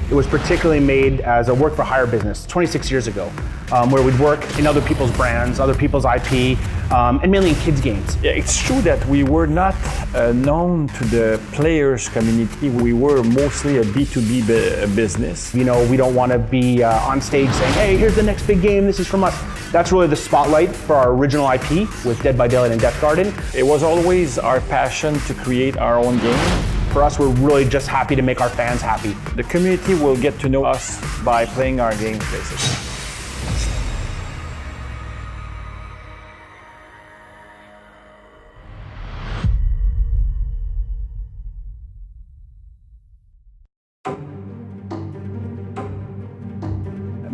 It was particularly made as a work-for-hire business 26 years ago, where we'd work in other people's brands, other people's IP, and mainly in kids' games. Yeah, it's true that we were not known to the players community. We were mostly a B2B business. You know, we don't want to be on stage saying, hey, here's the next big game, this is from us. That's really the spotlight for our original IP with Dead by Daylight and Death Garden. It was always our passion to create our own game. For us, we're really just happy to make our fans happy. The community will get to know us by playing our games, basically.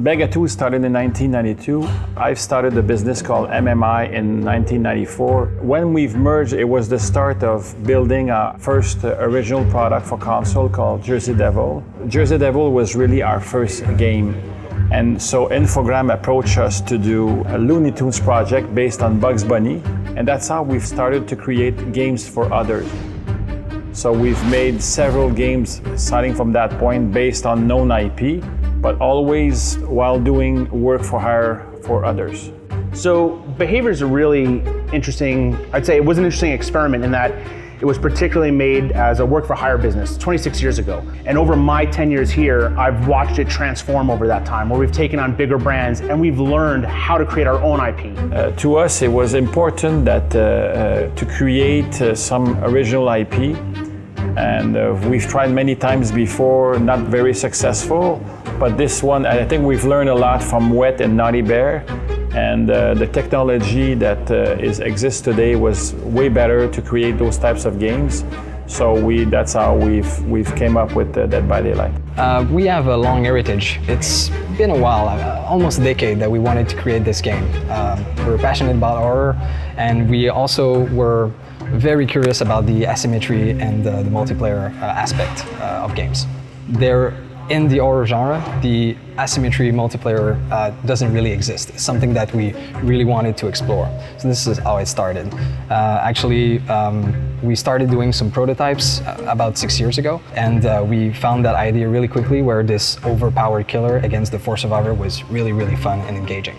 Behaviour started in 1992. I've started a business called MMI in 1994. When we've merged, it was the start of building our first original product for console called GSENSE. GSENSE was really our first game. And so Infogram approached us to do a Looney Tunes project based on Bugs Bunny. And that's how we've started to create games for others. So we've made several games starting from that point based on known IP, but always while doing work for hire for others. So Behaviour is a really interesting, I'd say it was an interesting experiment in that it was particularly made as a work for hire business 26 years ago. And over my 10 years here, I've watched it transform over that time, where we've taken on bigger brands and we've learned how to create our own IP. To us, it was important that to create some original IP. And we've tried many times before, not very successful. But this one, I think we've learned a lot from Wet and Naughty Bear. And the technology that exists today was way better to create those types of games. So that's how we've came up with Dead by Daylight. We have a long heritage. It's been a while, almost a decade, that we wanted to create this game. We're passionate about horror, and we also were very curious about the asymmetry and the multiplayer aspect of games. In the horror genre, the asymmetry multiplayer doesn't really exist. It's something that we really wanted to explore. So this is how it started. We started doing some prototypes about 6 years ago, and we found that idea really quickly, where this overpowered killer against the 4 survivor was really, really fun and engaging.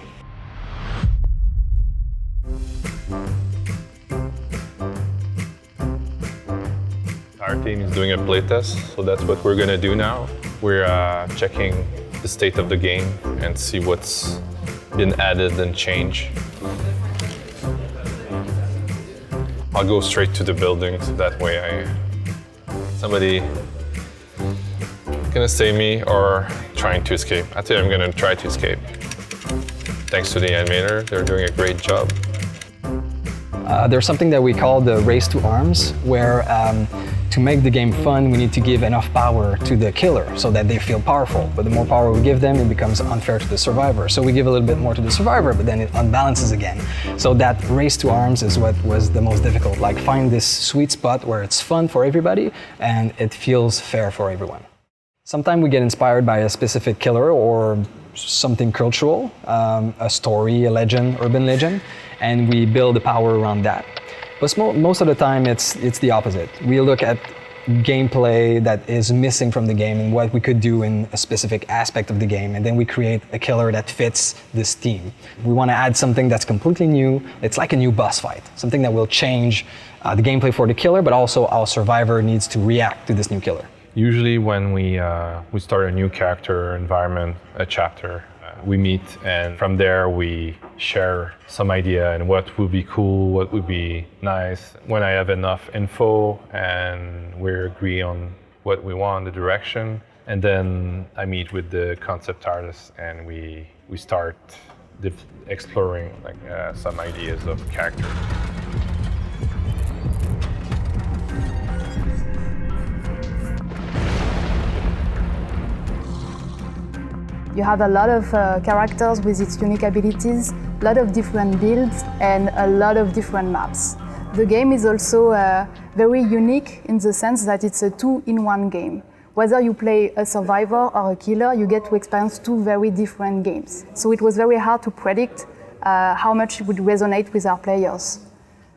Our team is doing a playtest, so that's what we're gonna do now. We're checking the state of the game and see what's been added and changed. I'll go straight to the building, so that way somebody gonna save me or trying to escape. I think I'm gonna try to escape. Thanks to the animator, they're doing a great job. There's something that we call the race to arms, where to make the game fun, we need to give enough power to the killer so that they feel powerful. But the more power we give them, it becomes unfair to the survivor. So we give a little bit more to the survivor, but then it unbalances again. So that race to arms is what was the most difficult. Like, find this sweet spot where it's fun for everybody and it feels fair for everyone. Sometimes we get inspired by a specific killer or something cultural, a story, a legend, urban legend, and we build the power around that. But most of the time, it's the opposite. We look at gameplay that is missing from the game and what we could do in a specific aspect of the game, and then we create a killer that fits this theme. We want to add something that's completely new. It's like a new boss fight, something that will change the gameplay for the killer, but also our survivor needs to react to this new killer. Usually when we start a new character, environment, a chapter, we meet, and from there we share some idea and what would be cool, what would be nice. When I have enough info and we agree on what we want, the direction, and then I meet with the concept artist and we start exploring some ideas of character. You have a lot of characters with its unique abilities, a lot of different builds, and a lot of different maps. The game is also very unique in the sense that it's a two-in-one game. Whether you play a survivor or a killer, you get to experience two very different games. So it was very hard to predict how much it would resonate with our players.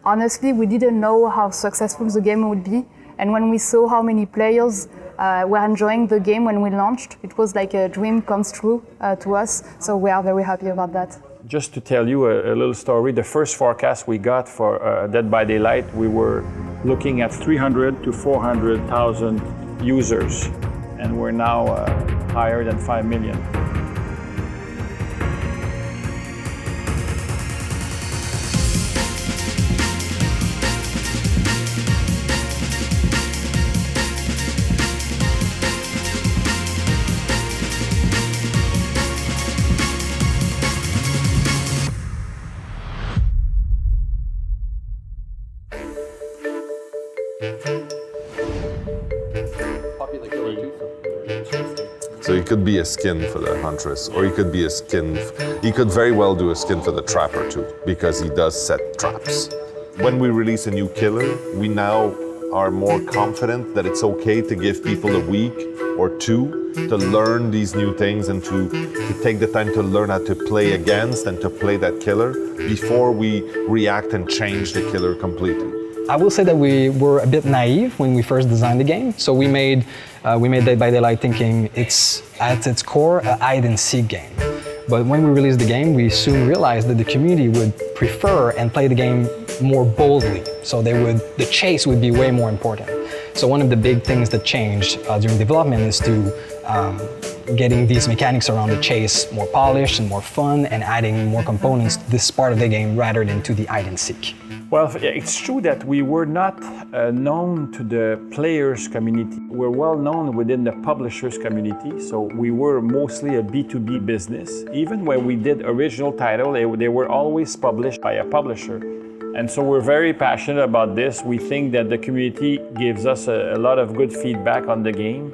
Honestly, we didn't know how successful the game would be, and when we saw how many players We're enjoying the game when we launched. It was like a dream comes true to us, so we are very happy about that. Just to tell you a little story, the first forecast we got for Dead by Daylight, we were looking at 300 to 400,000 users, and we're now higher than 5 million. So he could be a skin for the huntress, or he could be a skin. He could very well do a skin for the trapper too, because he does set traps. When we release a new killer, we now are more confident that it's okay to give people a week or two to learn these new things and to take the time to learn how to play against and to play that killer before we react and change the killer completely. I will say that we were a bit naive when we first designed the game. So we made Dead by Daylight thinking it's at its core a hide and seek game. But when we released the game, we soon realized that the community would prefer and play the game more boldly. So the chase would be way more important. So one of the big things that changed during development is to getting these mechanics around the chase more polished and more fun, and adding more components to this part of the game rather than to the hide and seek. Well, it's true that we were not known to the players community. We're well known within the publishers community, so we were mostly a B2B business. Even when we did original title, they were always published by a publisher. And so we're very passionate about this. We think that the community gives us a lot of good feedback on the game,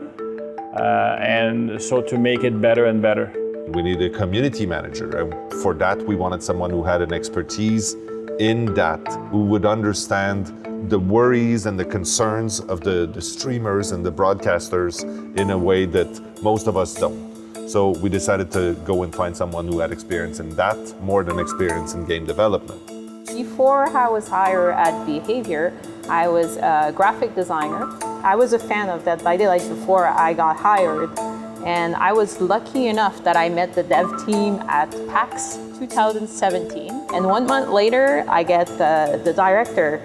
and so to make it better and better. We need a community manager, and for that we wanted someone who had an expertise in that, who would understand the worries and the concerns of the streamers and the broadcasters in a way that most of us don't. So we decided to go and find someone who had experience in that more than experience in game development. Before I was hired at Behaviour, I was a graphic designer. I was a fan of Dead by Daylight before I got hired, and I was lucky enough that I met the dev team at PAX 2017. And 1 month later, I get the director,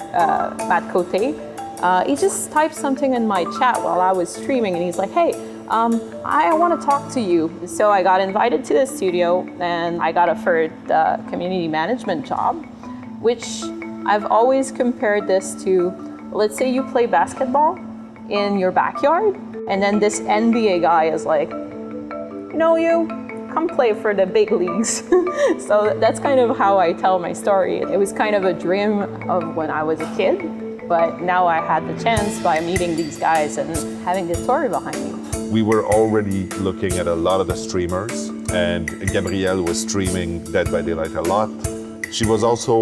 Matt Cote. He just typed something in my chat while I was streaming, and he's like, hey, I want to talk to you. So I got invited to the studio, and I got offered the community management job, which I've always compared this to, let's say you play basketball in your backyard, and then this NBA guy is like, you know, come play for the big leagues. So that's kind of how I tell my story. It was kind of a dream of when I was a kid, but now I had the chance by meeting these guys and having this story behind me. We were already looking at a lot of the streamers, and Gabrielle was streaming Dead by Daylight a lot. She was also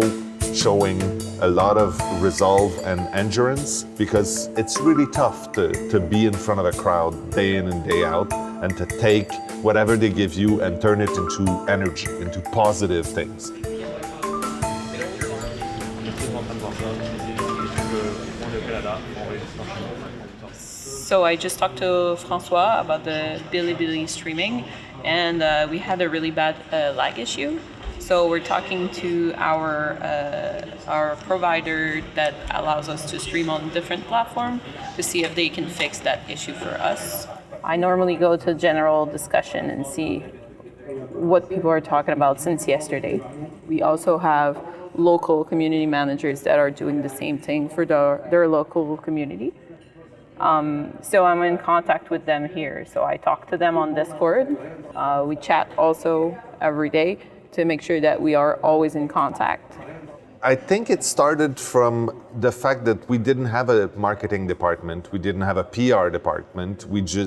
showing a lot of resolve and endurance, because it's really tough to be in front of a crowd day in and day out and to take whatever they give you and turn it into energy, into positive things. So I just talked to Francois about the Bilibili streaming, and we had a really bad lag issue. So we're talking to our provider that allows us to stream on different platforms to see if they can fix that issue for us. I normally go to general discussion and see what people are talking about since yesterday. We also have local community managers that are doing the same thing for their local community. So I'm in contact with them here. So I talk to them on Discord. We chat also every day to make sure that we are always in contact. I think it started from the fact that we didn't have a marketing department, we didn't have a PR department,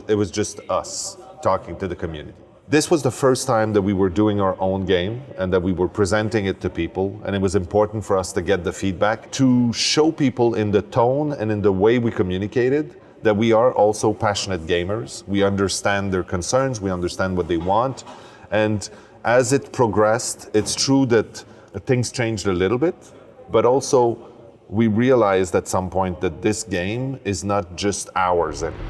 it was just us talking to the community. This was the first time that we were doing our own game and that we were presenting it to people, and it was important for us to get the feedback, to show people in the tone and in the way we communicated that we are also passionate gamers. We understand their concerns, we understand what they want, and as it progressed, it's true that things changed a little bit, but also we realized at some point that this game is not just ours anymore.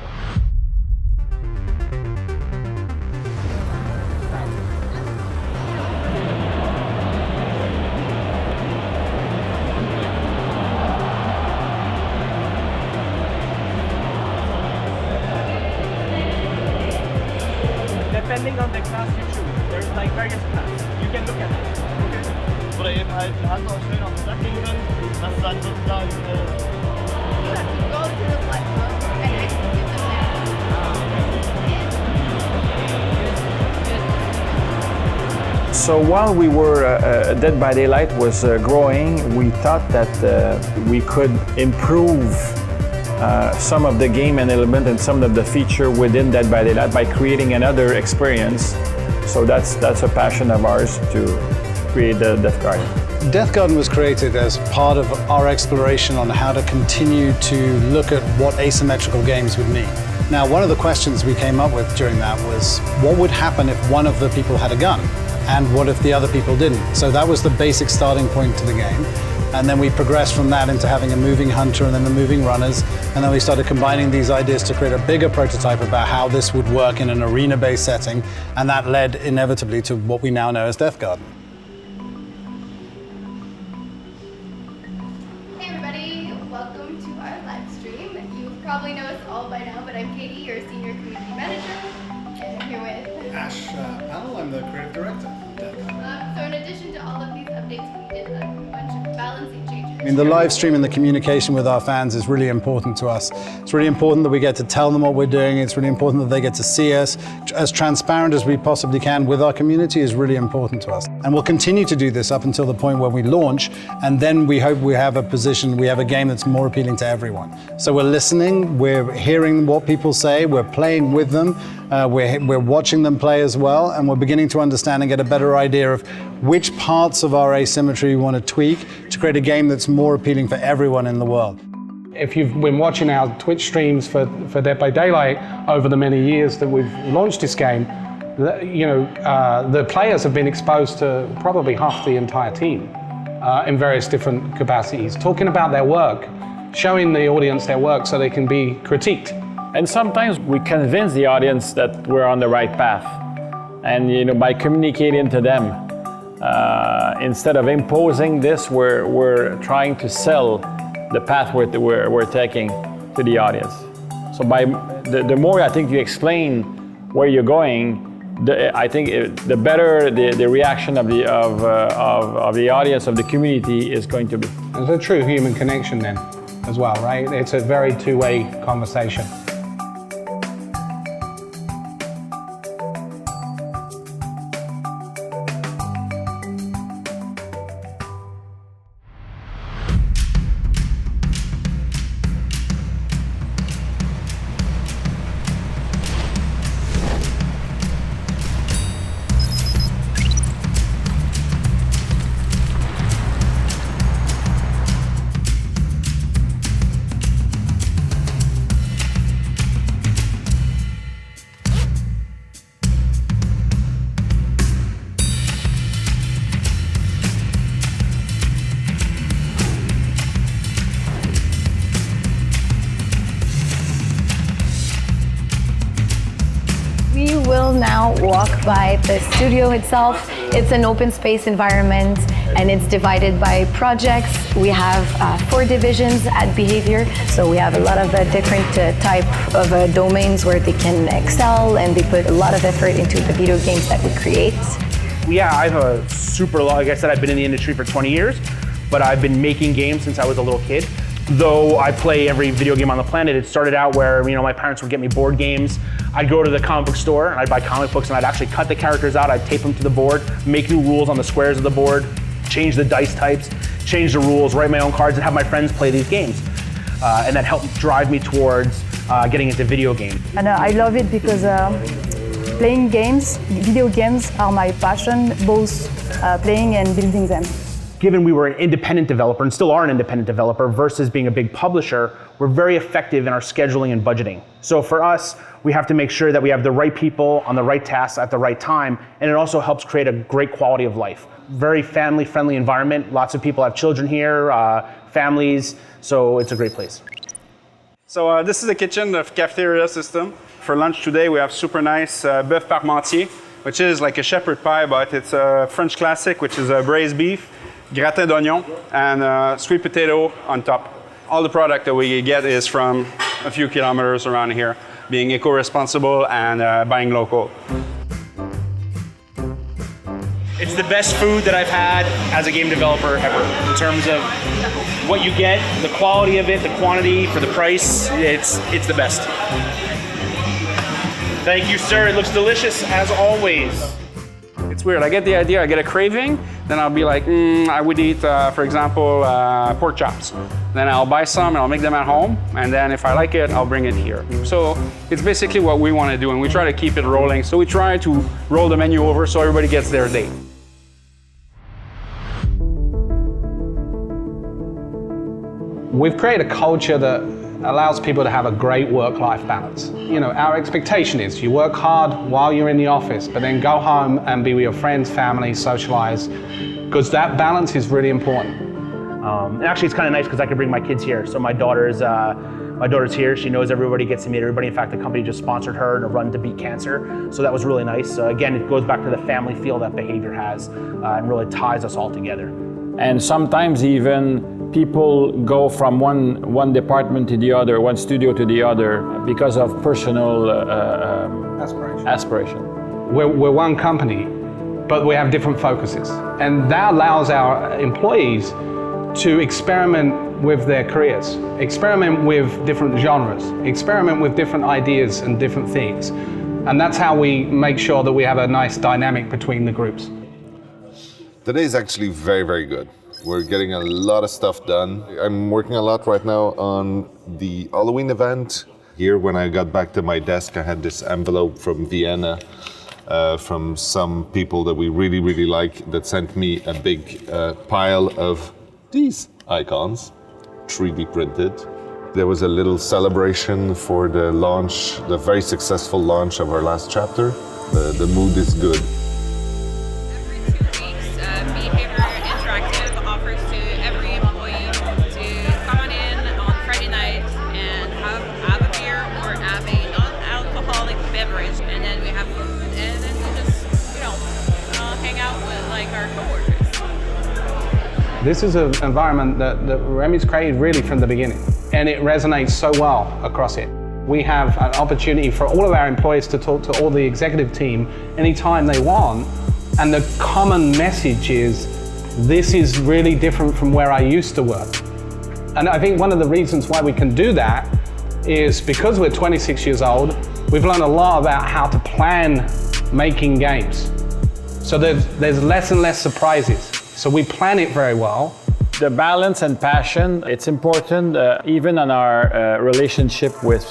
depending on the class you choose, there's like various classes. You can look at it. Okay. Oder eben halt eine Hand ausstellen, auf den Sack gehen können. Das ist dann sozusagen So while we were, Dead by Daylight was growing, we thought that we could improve some of the game and element and some of the feature within Dead by Daylight by creating another experience. So that's a passion of ours to create the Death Garden. Death Garden was created as part of our exploration on how to continue to look at what asymmetrical games would mean. Now, one of the questions we came up with during that was, what would happen if one of the people had a gun? And what if the other people didn't? So that was the basic starting point to the game. And then we progressed from that into having a moving hunter and then the moving runners. And then we started combining these ideas to create a bigger prototype about how this would work in an arena-based setting. And that led inevitably to what we now know as Death Garden. Hey everybody, welcome to our live stream. You probably know us all by now, but I'm Katie, your senior community manager. And I'm here with Ash Powell, I'm the creative director. so in addition to all of these updates, we did a bunch of balancing changes. I mean, the live stream and the communication with our fans is really important to us. It's really important that we get to tell them what we're doing. It's really important that they get to see us. As transparent as we possibly can with our community is really important to us. And we'll continue to do this up until the point where we launch. And then we hope we have a game that's more appealing to everyone. So we're listening, we're hearing what people say, we're playing with them, we're watching them play as well, and we're beginning to understand and get a better idea of which parts of our asymmetry we want to tweak to create a game that's more appealing for everyone in the world. If you've been watching our Twitch streams for Dead by Daylight over the many years that we've launched this game, the players have been exposed to probably half the entire team in various different capacities, talking about their work, showing the audience their work so they can be critiqued. And sometimes we convince the audience that we're on the right path. And by communicating to them, instead of imposing this, we're trying to sell the path we're taking to the audience. So by the more I think you explain where you're going, I think the better the reaction of the audience, of the community is going to be. There's a true human connection then as well, right? It's a very two-way conversation. We will now walk by the studio itself. It's an open space environment and it's divided by projects. We have 4 divisions at Behaviour, so we have a lot of different type of domains where they can excel, and they put a lot of effort into the video games that we create. Yeah, I have a super long, like I said, I've been in the industry for 20 years, but I've been making games since I was a little kid. Though I play every video game on the planet, it started out where my parents would get me board games. I'd go to the comic book store and I'd buy comic books and I'd actually cut the characters out, I'd tape them to the board, make new rules on the squares of the board, change the dice types, change the rules, write my own cards, and have my friends play these games. And that helped drive me towards getting into video games. And I love it because playing games, video games are my passion, both playing and building them. Given we were an independent developer and still are an independent developer versus being a big publisher, we're very effective in our scheduling and budgeting. So for us, we have to make sure that we have the right people on the right tasks at the right time, and it also helps create a great quality of life. Very family-friendly environment. Lots of people have children here, families, so it's a great place. So this is the kitchen, the cafeteria system. For lunch today, we have super nice bœuf parmentier, which is like a shepherd pie, but it's a French classic, which is a braised beef, gratin d'oignon, and sweet potato on top. All the product that we get is from a few kilometers around here, being eco-responsible and buying local. It's the best food that I've had as a game developer ever. In terms of what you get, the quality of it, the quantity, for the price, it's the best. Thank you, sir. It looks delicious as always. It's weird. I get the idea, I get a craving, then I'll be like, I would eat, for example, pork chops. Then I'll buy some and I'll make them at home, and then if I like it, I'll bring it here. So it's basically what we want to do, and we try to keep it rolling. So we try to roll the menu over so everybody gets their day. We've created a culture that allows people to have a great work-life balance. You know, our expectation is you work hard while you're in the office, but then go home and be with your friends, family, socialize, because that balance is really important. And actually, it's kind of nice because I can bring my kids here. So my daughter's here. She knows everybody, gets to meet everybody. In fact, the company just sponsored her in a run to beat cancer. So that was really nice. Again, it goes back to the family feel that Behaviour has and really ties us all together. And sometimes even people go from one department to the other, one studio to the other, because of personal aspiration. We're one company, but we have different focuses. And that allows our employees to experiment with their careers, experiment with different genres, experiment with different ideas and different themes. And that's how we make sure that we have a nice dynamic between the groups. Today is actually very, very good. We're getting a lot of stuff done. I'm working a lot right now on the Halloween event. Here, when I got back to my desk, I had this envelope from Vienna from some people that we really, really like that sent me a big pile of these icons, 3D printed. There was a little celebration for the launch, the very successful launch of our last chapter. The mood is good. Every 2 weeks, Behaviour Interactive offers to every employee to come on in on Friday night and have a beer or have a non-alcoholic beverage. And then we have food, and then we just, hang out with like our coworkers. This is an environment that Remy's created really from the beginning, and it resonates so well across it. We have an opportunity for all of our employees to talk to all the executive team anytime they want, and the common message is, this is really different from where I used to work. And I think one of the reasons why we can do that is because we're 26 years old, we've learned a lot about how to plan making games. So there's less and less surprises. So we plan it very well. The balance and passion, it's important even on our relationship with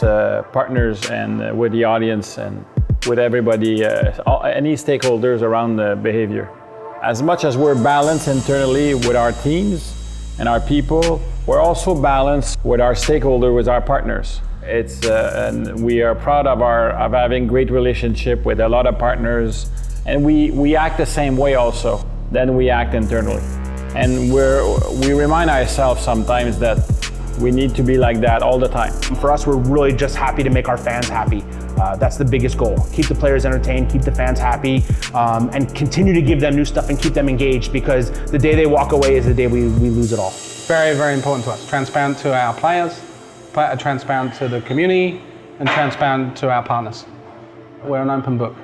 partners and with the audience and with everybody, any stakeholders around the Behaviour. As much as we're balanced internally with our teams and our people, we're also balanced with our stakeholders, with our partners. And we are proud of having great relationship with a lot of partners, and we act the same way also. Then we act internally. And we remind ourselves sometimes that we need to be like that all the time. For us, we're really just happy to make our fans happy. That's the biggest goal. Keep the players entertained, keep the fans happy, and continue to give them new stuff and keep them engaged, because the day they walk away is the day we lose it all. Very, very important to us. Transparent to our players, transparent to the community, and transparent to our partners. We're an open book.